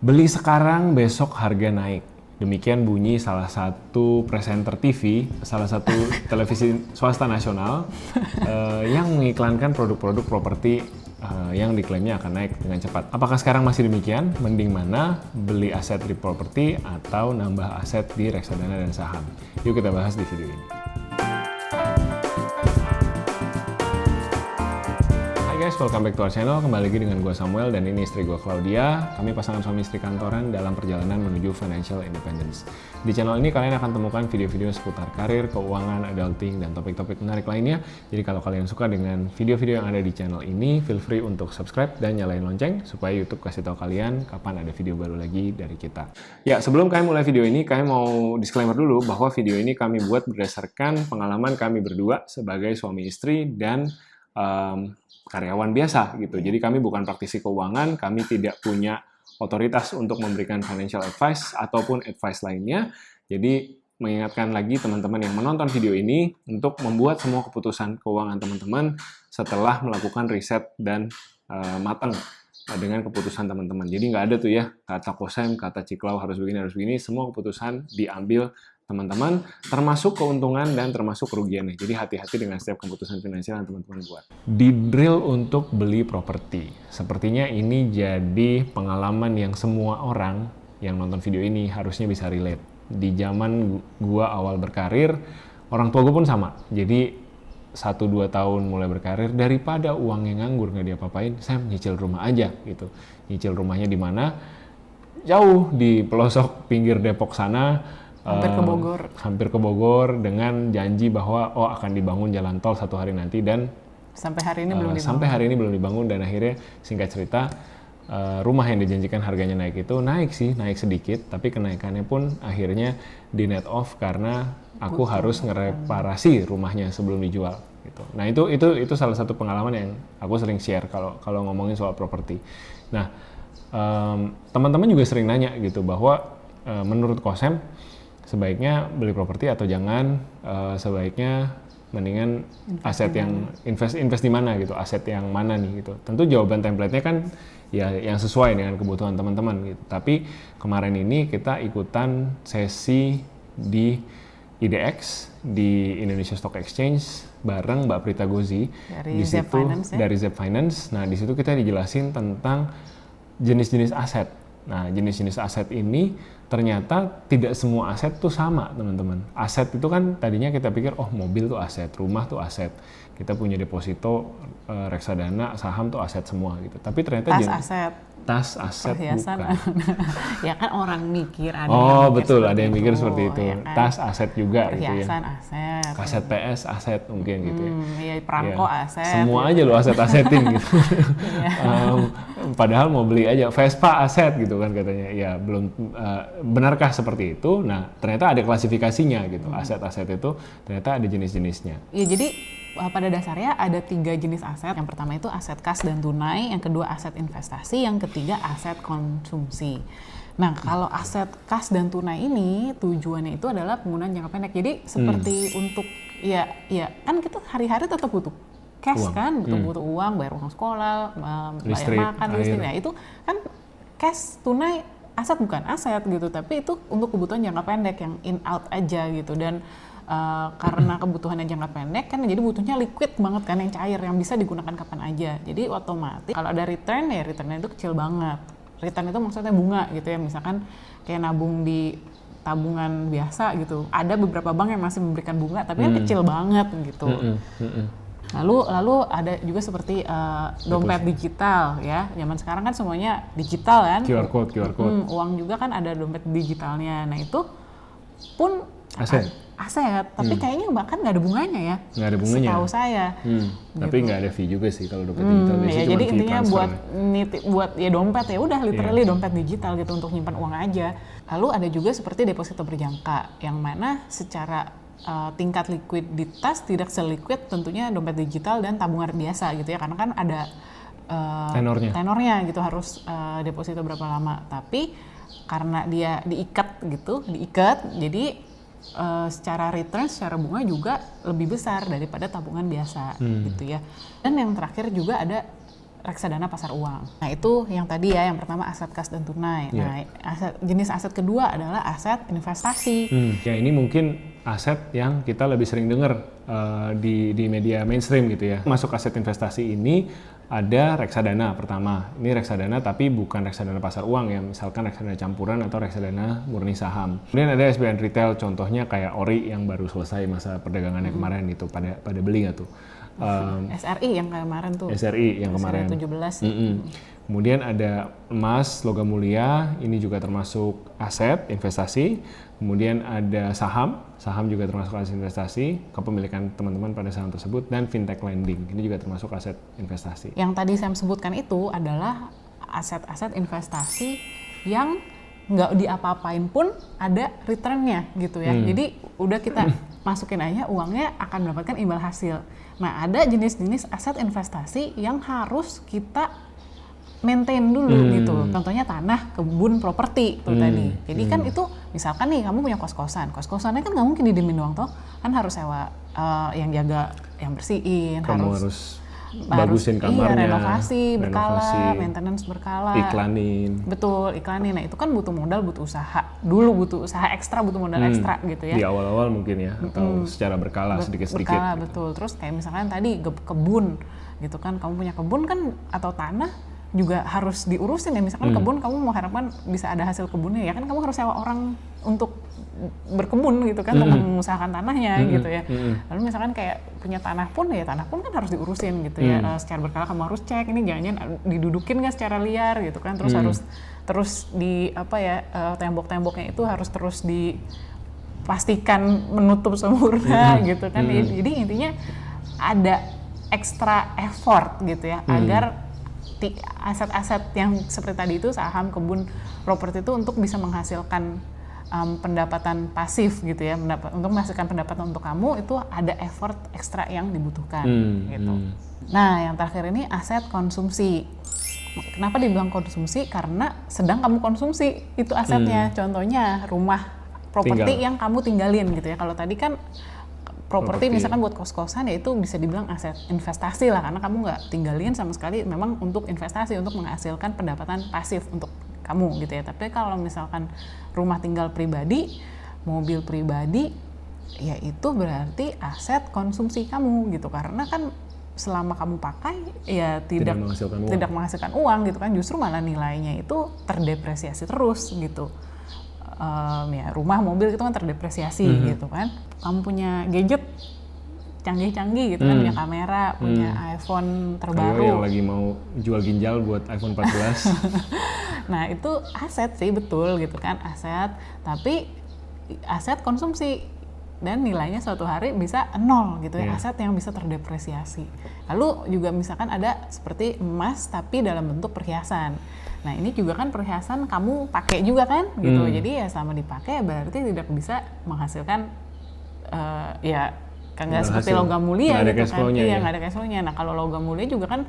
Beli sekarang, besok harga naik. Demikian bunyi salah satu presenter TV, salah satu televisi swasta nasional yang mengiklankan produk-produk properti yang diklaimnya akan naik dengan cepat. Apakah sekarang masih demikian? Mending mana beli aset di properti atau nambah aset di reksadana dan saham? Yuk kita bahas di video ini. Guys, welcome back to our channel. Kembali lagi dengan gue Samuel dan ini istri gue Claudia. Kami pasangan suami istri kantoran dalam perjalanan menuju financial independence. Di channel ini kalian akan temukan video-video seputar karir, keuangan, adulting, dan topik-topik menarik lainnya. Jadi kalau kalian suka dengan video-video yang ada di channel ini, feel free untuk subscribe dan nyalain lonceng supaya YouTube kasih tahu kalian kapan ada video baru lagi dari kita. Ya, sebelum kalian mulai video ini, kalian mau disclaimer dulu bahwa video ini kami buat berdasarkan pengalaman kami berdua sebagai suami istri dan karyawan biasa gitu. Jadi kami bukan praktisi keuangan, kami tidak punya otoritas untuk memberikan financial advice ataupun advice lainnya. Jadi mengingatkan lagi teman-teman yang menonton video ini untuk membuat semua keputusan keuangan teman-teman setelah melakukan riset dan matang dengan keputusan teman-teman. Jadi nggak ada tuh ya kata Kosem, kata Ciklau harus begini, semua keputusan diambil teman-teman, termasuk keuntungan dan termasuk kerugiannya. Jadi hati-hati dengan setiap keputusan finansial yang teman-teman buat. Di drill untuk beli properti. Sepertinya ini jadi pengalaman yang semua orang yang nonton video ini harusnya bisa relate. Di zaman gua awal berkarir, orang tua gua pun sama. Jadi 1-2 tahun mulai berkarir, daripada uangnya nganggur nggak diapa-apain, saya nyicil rumah aja gitu. Nyicil rumahnya di mana? Jauh di pelosok pinggir Depok sana. Hampir ke Bogor dengan janji bahwa akan dibangun jalan tol satu hari nanti dan sampai hari ini belum dibangun dan akhirnya singkat cerita rumah yang dijanjikan harganya naik itu naik sedikit, tapi kenaikannya pun akhirnya di net off karena aku harus ngereparasi rumahnya sebelum dijual gitu. Nah, itu salah satu pengalaman yang aku sering share kalau ngomongin soal properti. Nah, teman-teman juga sering nanya gitu bahwa menurut Kosem sebaiknya beli properti atau jangan, sebaiknya mendingan aset yang invest di mana gitu, aset yang mana nih gitu. Tentu jawaban template-nya kan ya yang sesuai dengan kebutuhan teman-teman gitu. Tapi kemarin ini kita ikutan sesi di IDX di Indonesia Stock Exchange bareng Mbak Prita Gozi dari Zep Finance, dari Zep Finance. Nah, di situ kita dijelasin tentang jenis-jenis aset. Nah, jenis-jenis aset ini ternyata tidak semua aset tuh sama, teman-teman. Aset itu kan tadinya kita pikir, mobil tuh aset, rumah tuh aset. Kita punya deposito, reksadana, saham tuh aset semua gitu. Tapi ternyata tas aset perhiasan. Bukan. Ya kan orang mikir ada yang betul, ada yang mikir seperti itu. Ya kan? Tas aset juga perhiasan gitu ya. Aset. Kaset PS aset mungkin gitu ya. Iya, perangko aset. Semua gitu. aja lo aset-asetin gitu. Padahal mau beli aja Vespa aset gitu kan katanya. Ya belum benarkah seperti itu? Nah, ternyata ada klasifikasinya gitu. Aset-aset itu ternyata ada jenis-jenisnya. Iya, jadi pada dasarnya ada 3 jenis aset. Yang pertama itu aset kas dan tunai, yang kedua aset investasi, yang ketiga aset konsumsi. Nah, kalau aset kas dan tunai ini tujuannya itu adalah penggunaan jangka pendek. Jadi seperti untuk ya kan kita hari-hari tetap butuh cash uang. Kan, butuh uang, bayar uang sekolah, bayar makan, listrik. Ya itu kan cash tunai aset bukan aset gitu, tapi itu untuk kebutuhan jangka pendek yang in out aja gitu. Dan karena kebutuhannya jangka pendek kan, jadi butuhnya liquid banget kan, yang cair, yang bisa digunakan kapan aja. Jadi otomatis kalau ada return ya returnnya itu kecil banget. Return itu maksudnya bunga gitu ya, misalkan kayak nabung di tabungan biasa gitu. Ada beberapa bank yang masih memberikan bunga tapi kan kecil banget gitu. Lalu ada juga seperti dompet digital ya. Zaman sekarang kan semuanya digital kan. QR code. Uang juga kan ada dompet digitalnya. Nah itu pun aset, tapi kayaknya bahkan nggak ada bunganya ya. Nggak ada bunganya. Setahu saya. Gitu. Tapi nggak ada fee juga sih kalau dompet digital. Ya, jadi intinya buat ya dompet ya udah literally dompet digital gitu untuk nyimpan uang aja. Lalu ada juga seperti deposito berjangka yang mana secara tingkat likuiditas tidak seliquid tentunya dompet digital dan tabungan biasa gitu ya, karena kan ada tenornya gitu, harus deposito berapa lama. Tapi karena dia diikat, jadi secara return, secara bunga juga lebih besar daripada tabungan biasa gitu ya. Dan yang terakhir juga ada reksadana pasar uang. Nah itu yang tadi ya, yang pertama aset kas dan tunai. Nah jenis aset kedua adalah aset investasi. Ya ini mungkin aset yang kita lebih sering dengar di media mainstream gitu ya. Masuk aset investasi ini ada reksadana pertama. Ini reksadana tapi bukan reksadana pasar uang ya, misalkan reksadana campuran atau reksadana murni saham. Kemudian ada SBN retail, contohnya kayak Ori yang baru selesai masa perdagangannya kemarin itu, pada beli nggak tuh? SRI yang kemarin tuh. SRI yang kemarin. 17. Kemudian ada emas, logam mulia, ini juga termasuk aset investasi. Kemudian ada saham juga termasuk aset investasi, kepemilikan teman-teman pada saham tersebut, dan fintech lending, ini juga termasuk aset investasi. Yang tadi saya sebutkan itu adalah aset-aset investasi yang nggak diapa-apain pun ada returnnya gitu ya. Jadi udah kita masukin aja uangnya akan mendapatkan imbal hasil. Nah ada jenis-jenis aset investasi yang harus kita maintain dulu gitu. Contohnya tanah, kebun, properti tuh tadi. Jadi kan itu misalkan nih kamu punya kos-kosannya kan nggak mungkin didiemin doang toh, kan harus sewa yang jaga, yang bersihin, kamu harus bagusin kamarnya, renovasi berkala, maintenance berkala, iklanin. Betul, iklanin. Nah itu kan butuh modal, butuh usaha. Dulu butuh usaha ekstra, butuh modal ekstra gitu ya. Di awal-awal mungkin ya, atau secara berkala sedikit-sedikit. Berkala, gitu. betul. Terus kayak misalkan tadi kebun gitu kan, kamu punya kebun kan atau tanah juga harus diurusin ya. Misalkan kebun, kamu mau harapkan bisa ada hasil kebunnya ya kan, kamu harus sewa orang untuk berkebun gitu kan, untuk mengusahakan tanahnya gitu ya. Lalu misalkan kayak punya tanah pun kan harus diurusin gitu ya. Secara berkala kamu harus cek ini jangan-jangan didudukin nggak secara liar gitu kan, terus harus terus di tembok-temboknya itu harus terus dipastikan menutup sempurna gitu kan. Jadi intinya ada extra effort gitu ya, agar aset-aset yang seperti tadi itu, saham, kebun, properti itu untuk bisa menghasilkan pendapatan pasif gitu ya, untuk menghasilkan pendapatan untuk kamu, itu ada effort ekstra yang dibutuhkan gitu. Nah yang terakhir ini aset konsumsi. Kenapa dibilang konsumsi? Karena sedang kamu konsumsi itu asetnya. Contohnya rumah, properti yang kamu tinggalin gitu ya. Kalau tadi kan properti misalkan buat kos-kosan ya itu bisa dibilang aset investasi lah, karena kamu nggak tinggalin sama sekali, memang untuk investasi, untuk menghasilkan pendapatan pasif untuk kamu gitu ya. Tapi kalau misalkan rumah tinggal pribadi, mobil pribadi, ya itu berarti aset konsumsi kamu gitu, karena kan selama kamu pakai ya tidak menghasilkan uang gitu kan, justru malah nilainya itu terdepresiasi terus gitu. Ya rumah, mobil itu kan terdepresiasi gitu kan. Kamu punya gadget canggih-canggih gitu kan, punya kamera, punya iPhone terbaru. Yang lagi mau jual ginjal buat iPhone 14. Nah itu aset sih, betul gitu kan, aset. Tapi aset konsumsi dan nilainya suatu hari bisa nol gitu ya, aset yang bisa terdepresiasi. Lalu juga misalkan ada seperti emas tapi dalam bentuk perhiasan. Nah ini juga kan perhiasan kamu pakai juga kan gitu, jadi ya selama dipakai berarti tidak bisa menghasilkan nggak seperti logam mulia gitu kan, nggak ada cash flow-nya. Nah kalau logam mulia juga kan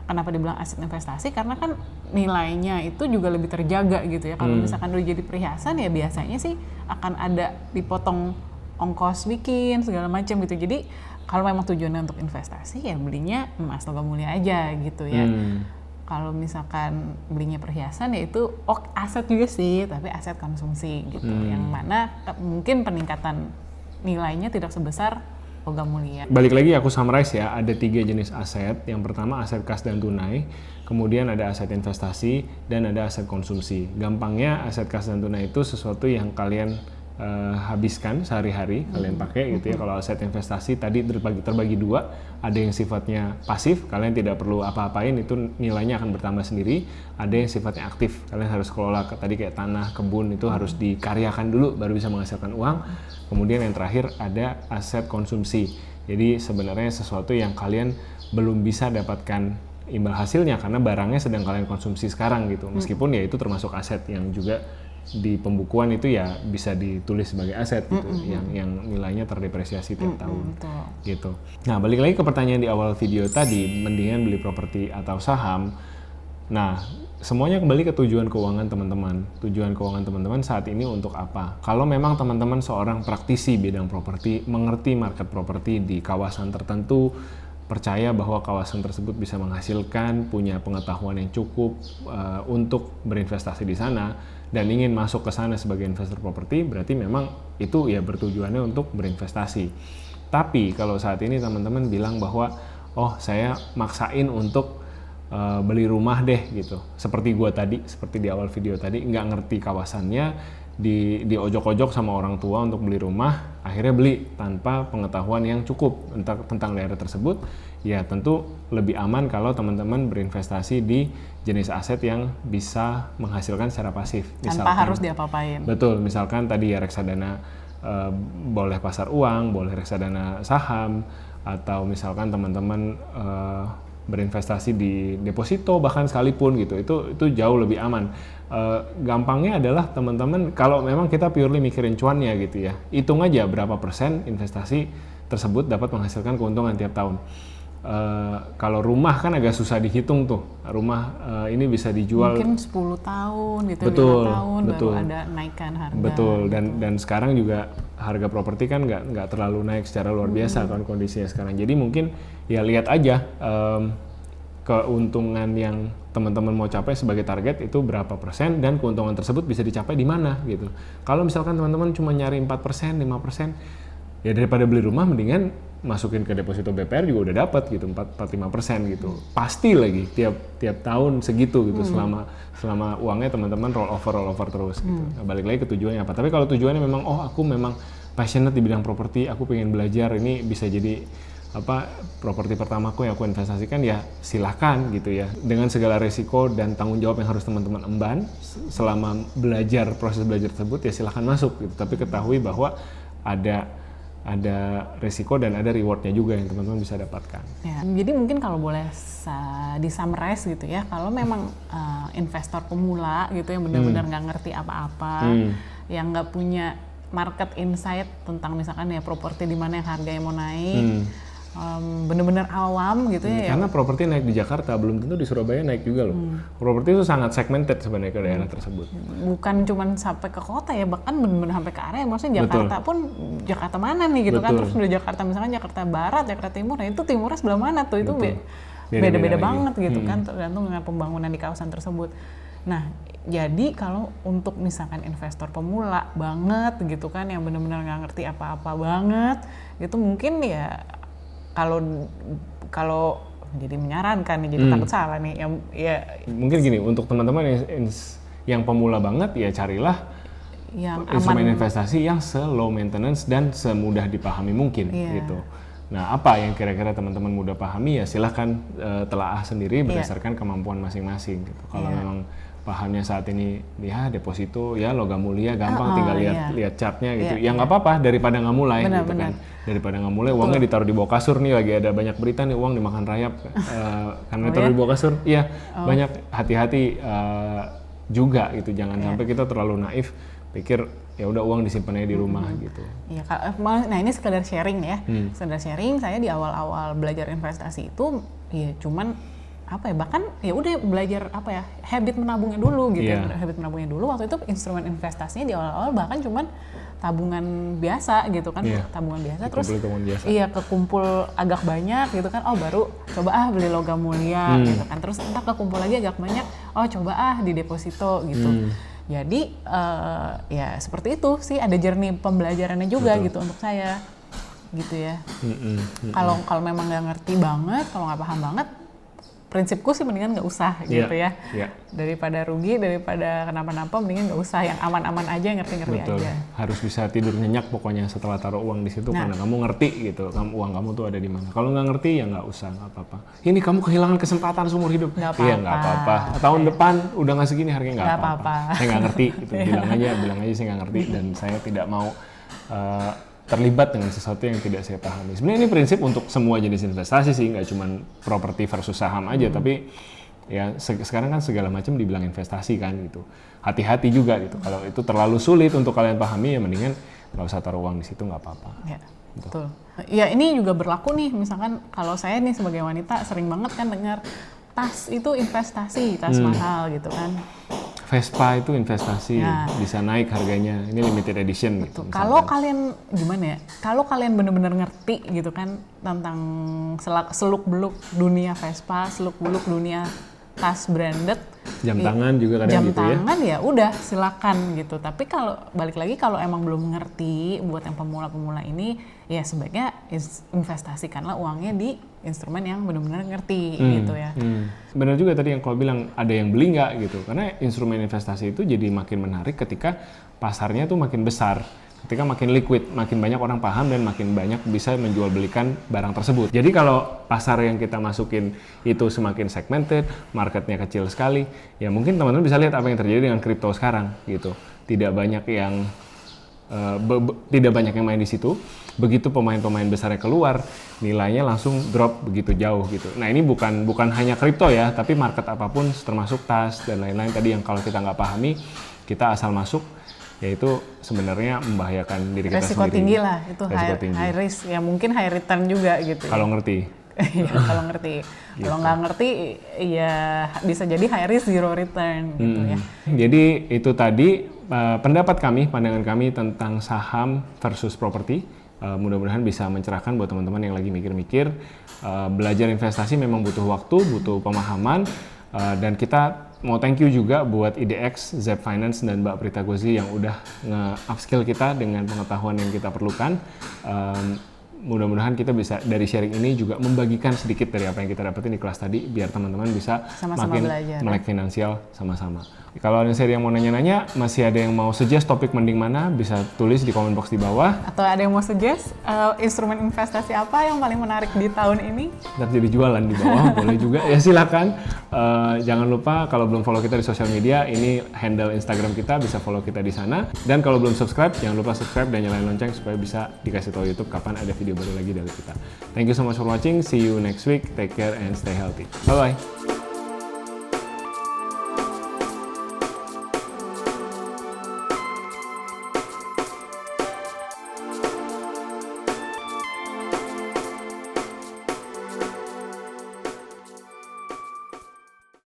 kenapa dibilang aset investasi, karena kan nilainya itu juga lebih terjaga gitu ya. Kalau misalkan udah jadi perhiasan ya biasanya sih akan ada dipotong ongkos bikin segala macam gitu. Jadi kalau memang tujuannya untuk investasi ya belinya emas logam mulia aja gitu ya. Kalau misalkan belinya perhiasan ya itu aset juga sih, tapi aset konsumsi gitu, yang mana mungkin peningkatan nilainya tidak sebesar logam mulia. Balik lagi aku summarize ya, ada 3 jenis aset. Yang pertama aset kas dan tunai, kemudian ada aset investasi, dan ada aset konsumsi. Gampangnya aset kas dan tunai itu sesuatu yang kalian habiskan sehari-hari, kalian pakai gitu ya. Kalau aset investasi tadi terbagi 2, ada yang sifatnya pasif, kalian tidak perlu apa-apain, itu nilainya akan bertambah sendiri. Ada yang sifatnya aktif, kalian harus kelola, tadi kayak tanah, kebun, itu harus dikaryakan dulu baru bisa menghasilkan uang. Kemudian yang terakhir ada aset konsumsi, jadi sebenarnya sesuatu yang kalian belum bisa dapatkan imbal hasilnya karena barangnya sedang kalian konsumsi sekarang gitu, meskipun ya itu termasuk aset yang juga di pembukuan itu ya bisa ditulis sebagai aset gitu, yang nilainya terdepresiasi tiap tahun gitu. Nah balik lagi ke pertanyaan di awal video tadi, mendingan beli properti atau saham. Nah semuanya kembali ke tujuan keuangan teman-teman. Tujuan keuangan teman-teman saat ini untuk apa? Kalau memang teman-teman seorang praktisi bidang properti, mengerti market properti di kawasan tertentu, percaya bahwa kawasan tersebut bisa menghasilkan, punya pengetahuan yang cukup untuk berinvestasi di sana dan ingin masuk ke sana sebagai investor properti, berarti memang itu ya bertujuannya untuk berinvestasi. Tapi kalau saat ini teman-teman bilang bahwa oh saya maksain untuk beli rumah deh gitu, seperti gua tadi, seperti di awal video tadi, nggak ngerti kawasannya, di ojok-ojok sama orang tua untuk beli rumah, akhirnya beli tanpa pengetahuan yang cukup tentang daerah tersebut. Ya tentu lebih aman kalau teman-teman berinvestasi di jenis aset yang bisa menghasilkan secara pasif. Tanpa harus diapa-apain. Betul, misalkan tadi ya reksadana boleh pasar uang, boleh reksadana saham, atau misalkan teman-teman berinvestasi di deposito bahkan sekalipun gitu, itu jauh lebih aman. Gampangnya adalah teman-teman kalau memang kita purely mikirin cuannya gitu ya, hitung aja berapa persen investasi tersebut dapat menghasilkan keuntungan tiap tahun. Kalau rumah kan agak susah dihitung tuh, rumah ini bisa dijual mungkin 10 tahun gitu, betul, 5 tahun betul. baru ada naikkan harga. Betul, gitu. dan sekarang juga harga properti kan nggak terlalu naik secara luar biasa kan kondisinya sekarang. Jadi mungkin ya lihat aja keuntungan yang teman-teman mau capai sebagai target itu berapa persen dan keuntungan tersebut bisa dicapai di mana gitu. Kalau misalkan teman-teman cuma nyari 4%, 5%, ya daripada beli rumah mendingan masukin ke deposito BPR juga udah dapat gitu, 4-5% gitu. Pasti lagi tiap tahun segitu gitu selama uangnya teman-teman roll over terus gitu. Nah, balik lagi ke tujuannya apa. Tapi kalau tujuannya memang aku memang passionate di bidang properti, aku pengen belajar, ini bisa jadi properti pertamaku yang aku investasikan, ya silahkan gitu ya, dengan segala resiko dan tanggung jawab yang harus teman-teman emban selama proses belajar tersebut, ya silahkan masuk gitu. Tapi ketahui bahwa ada resiko dan ada rewardnya juga yang teman-teman bisa dapatkan. Ya, jadi mungkin kalau boleh di-summarize gitu ya, kalau memang investor pemula gitu yang benar-benar nggak ngerti apa-apa, yang nggak punya market insight tentang misalkan ya properti di mana yang harganya mau naik, bener-bener awam gitu ya. Karena properti naik di Jakarta belum tentu di Surabaya naik juga loh. Properti itu sangat segmented sebenarnya ke daerah tersebut. Bukan cuma sampai ke kota ya, bahkan bener-bener sampai ke area. Maksudnya Jakarta pun Jakarta mana nih gitu kan? Terus udah Jakarta misalkan Jakarta Barat, Jakarta Timur, nah itu timurnya sebelah mana tuh? Itu beda-beda banget gitu kan, tergantung dengan pembangunan di kawasan tersebut. Nah, jadi kalau untuk misalkan investor pemula banget gitu kan, yang bener-bener nggak ngerti apa-apa banget, gitu mungkin ya kalau jadi menyarankan nih, jadi takut salah nih, ya mungkin gini, untuk teman-teman yang pemula banget ya carilah yang instrumen aman, investasi yang low maintenance dan semudah dipahami mungkin gitu. Nah, apa yang kira-kira teman-teman mudah pahami, ya silahkan telaah sendiri berdasarkan kemampuan masing-masing gitu. Kalau memang pahamnya saat ini ya deposito ya logam mulia gampang, tinggal lihat chartnya gitu. Ya nggak apa-apa daripada nggak mulai gitu kan. Daripada nggak mulai uangnya ditaruh di bawah kasur nih, lagi ada banyak berita nih uang dimakan rayap karena ditaruh di bawah kasur. Iya, banyak, hati-hati juga gitu. Jangan sampai kita terlalu naif pikir ya udah uang disimpan aja di rumah gitu. Iya, nah ini sekedar sharing ya. Sekedar sharing, saya di awal-awal belajar investasi itu ya cuman bahkan ya udah belajar habit menabungnya dulu gitu. Habit menabungnya dulu, waktu itu instrumen investasinya di awal-awal bahkan cuman tabungan biasa gitu kan, tabungan biasa, terus kekumpul agak banyak gitu kan, baru coba beli logam mulia gitu kan, terus entah kekumpul lagi agak banyak, coba di deposito gitu. Jadi ya seperti itu sih, ada journey pembelajarannya juga gitu untuk saya gitu ya. Kalau memang nggak ngerti banget, kalau nggak paham banget, prinsipku sih mendingan nggak usah gitu ya. Daripada rugi, daripada kenapa-napa, mendingan nggak usah, yang aman-aman aja, ngerti-ngerti aja. Harus bisa tidur nyenyak pokoknya setelah taruh uang di situ, karena kamu ngerti gitu, uang kamu tuh ada di mana. Kalau nggak ngerti ya nggak usah, nggak apa-apa. Ini kamu kehilangan kesempatan seumur hidup. Iya nggak apa-apa. Tahun depan udah nggak segini harganya, nggak apa-apa. Saya nggak ngerti gitu. Bilang aja saya nggak ngerti dan saya tidak mau terlibat dengan sesuatu yang tidak saya pahami. Sebenarnya ini prinsip untuk semua jenis investasi sih, nggak cuma properti versus saham aja, tapi ya sekarang kan segala macam dibilang investasi kan gitu. Hati-hati juga gitu. Kalau itu terlalu sulit untuk kalian pahami, ya mendingan nggak usah taruh uang di situ, nggak apa-apa. Ya, betul. Ya ini juga berlaku nih, misalkan kalau saya nih sebagai wanita sering banget kan dengar tas itu investasi, tas mahal gitu kan. Vespa itu investasi, Ya. bisa naik harganya. Ini limited edition gitu. Kalau kalian gimana ya? Kalau kalian benar-benar ngerti gitu kan tentang seluk-beluk dunia Vespa, seluk-beluk dunia tas branded, Jam tangan juga kadang jam gitu ya. tangan ya udah silakan gitu. Tapi kalau balik lagi kalau emang belum ngerti buat yang pemula-pemula ini ya sebaiknya investasikanlah uangnya di instrumen yang benar-benar ngerti gitu ya. Benar juga tadi yang kau bilang ada yang beli nggak gitu, karena instrumen investasi itu jadi makin menarik ketika pasarnya tuh makin besar. Ketika makin liquid, makin banyak orang paham dan makin banyak bisa menjual belikan barang tersebut. Jadi kalau pasar yang kita masukin itu semakin segmented, marketnya kecil sekali, ya mungkin teman-teman bisa lihat apa yang terjadi dengan kripto sekarang gitu. Tidak banyak yang main di situ. Begitu pemain-pemain besarnya keluar, nilainya langsung drop begitu jauh gitu. Nah ini bukan hanya kripto ya, tapi market apapun termasuk tas dan lain-lain tadi yang kalau kita nggak pahami, kita asal masuk, yaitu sebenarnya membahayakan diri kita Resiko sendiri. tinggi lah, itu Resiko tinggi. high risk, ya mungkin high return juga gitu. Kalau ngerti. Ya, kalau ngerti. Kalau nggak ngerti, ya bisa jadi high risk zero return gitu ya. Jadi itu tadi pendapat kami, pandangan kami tentang saham versus properti. Mudah-mudahan bisa mencerahkan buat teman-teman yang lagi mikir-mikir. Belajar investasi memang butuh waktu, butuh pemahaman, dan kita mau thank you juga buat IDX, Zep Finance, dan Mbak Prita Gozi yang udah nge-upskill kita dengan pengetahuan yang kita perlukan. Mudah-mudahan kita bisa dari sharing ini juga membagikan sedikit dari apa yang kita dapetin di kelas tadi, biar teman-teman bisa Sama-sama makin belajar. melek finansial sama-sama. Kalau ada yang mau nanya-nanya, masih ada yang mau suggest topik mending mana, bisa tulis di comment box di bawah. Atau ada yang mau suggest instrumen investasi apa yang paling menarik di tahun ini? Ntar jadi jualan di bawah, boleh juga. Ya silakan. Jangan lupa kalau belum follow kita di sosial media, ini handle Instagram kita, bisa follow kita di sana. Dan kalau belum subscribe, jangan lupa subscribe dan nyalain lonceng supaya bisa dikasih tahu YouTube kapan ada video baru lagi dari kita. Thank you so much for watching. See you next week. Take care and stay healthy. Bye-bye.